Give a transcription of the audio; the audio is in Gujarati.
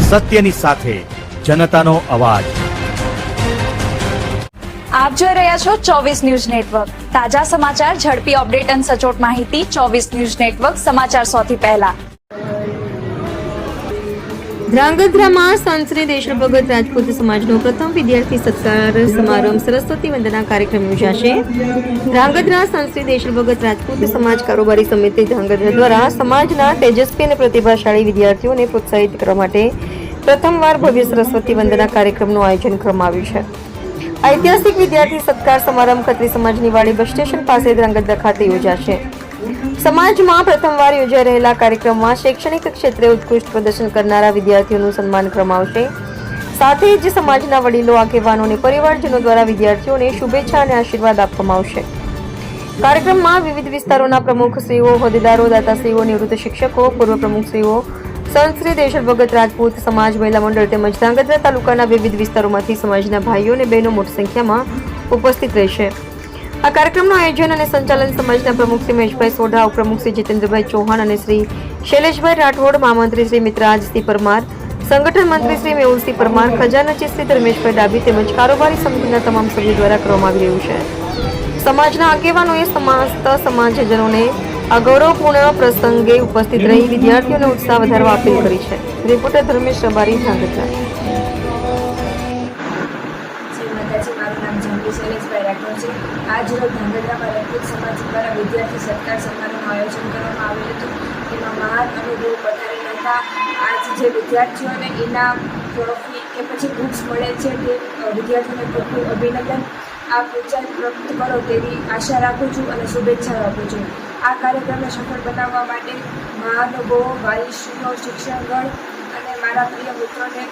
સત્યની સાથે જનતાનો અવાજ। આપ જોઈ રહ્યા છો 24 ન્યૂઝ નેટવર્ક। તાજા સમાચાર, ઝડપી અપડેટ અને સચોટ માહિતી 24 ન્યૂઝ નેટવર્ક સમાચાર સૌથી પહેલા। ધ્રાંગધ્રામાં સંત શ્રી દેશલ ભગત રાજપૂત સમાજનો પ્રથમ વિદ્યાર્થી સત્કાર સમારંભ સરસ્વતી વંદના કાર્યક્રમ યોજાશે। ધ્રાંગધ્રા સંત શ્રી દેશલ ભગત રાજપૂત સમાજ કારોબારી સમિતિ ધ્રાંગધ્રા દ્વારા સમાજના તેજસ્વી અને પ્રતિભાશાળી વિદ્યાર્થીઓને પ્રોત્સાહિત કરવા માટે પ્રથમવાર ભવ્ય સરસ્વતી વંદના કાર્યક્રમનું આયોજન કરવામાં આવ્યું છે। ઐતિહાસિક વિદ્યાર્થી સત્કાર સમારંભ ખત્રી સમાજની વાડી બસ સ્ટેશન પાસે ધ્રાંગધ્રા ખાતે યોજાશે। સમાજમાં પ્રથમવાર યોજાઈ રહેલા કાર્યક્રમમાં શૈક્ષણિક ક્ષેત્રે ઉત્કૃષ્ટ પ્રદર્શન કરનારા વિદ્યાર્થીઓનું સન્માન કરવામાં આવશે। સાથે જ સમાજના વડીલો, આગેવાનો અને પરિવારજનો દ્વારા વિદ્યાર્થીઓને શુભેચ્છા અને આશીર્વાદ આપવામાં આવશે। કાર્યક્રમમાં વિવિધ વિસ્તારોના પ્રમુખશ્રીઓ, હોદ્દેદારો, દાતાશ્રીઓ, નિવૃત્ત શિક્ષકો, પૂર્વ પ્રમુખશ્રીઓ, સંત શ્રી દેશલ ભગત રાજપૂત સમાજ મહિલા મંડળ તેમજ ધ્રાંગધ્રા તાલુકાના વિવિધ વિસ્તારોમાંથી સમાજના ભાઈઓ અને બહેનો મોટી સંખ્યામાં ઉપસ્થિત રહેશે। આ કાર્યક્રમનું આયોજન અને સંચાલન સમાજના પ્રમુખ શ્રી મહેશભાઈ સોઢા, ઉપપ્રમુખ શ્રી જીતેન્દ્રભાઈ ચૌહાણ અને શ્રી શૈલેષભાઈ રાઠોડ, મહામંત્રી શ્રી મિત્રાજસિંહ પરમાર, સંગઠન મંત્રી શ્રી મેહુલસિંહ પરમાર, ખજાનચી શ્રી ધર્મેશભાઈ ડાભી તેમજ કારોબારી સમિતિના તમામ સભ્યો દ્વારા કરવામાં આવી રહ્યું છે। સમાજના આગેવાનોએ સમસ્ત સમાજજનોને આ ગૌરવપૂર્ણ પ્રસંગે ઉપસ્થિત રહી વિદ્યાર્થીઓનો ઉત્સાહ વધારવા અપીલ કરી છે। રિપોર્ટર ધર્મેશ રબારી, ધ્રાંગધ્રા। મારું નામ જંગી શૈલેષભાઈ રાઠોડ છે। આજ રોજ ધ્રાંગધ્રામાં રાજપૂત સમાજ દ્વારા વિદ્યાર્થી સત્કાર સમારોહનું આયોજન કરવામાં આવેલું હતું। તેમાં મહાન અનુભવ પધારેલા હતા। આજ જે વિદ્યાર્થીઓને ઇનામ, ટ્રોફી કે પછી બુક્સ મળે છે તે વિદ્યાર્થીઓને ખૂબ ખૂબ અભિનંદન। આ પ્રોત્સાહન પ્રાપ્ત કરો તેવી આશા રાખું છું અને શુભેચ્છા આપું છું। આ કાર્યક્રમને સફળ બનાવવા માટે મહાનુભાવો, વાલીશ્રીઓ, શિક્ષકગણ અને મારા પ્રિય મિત્રોને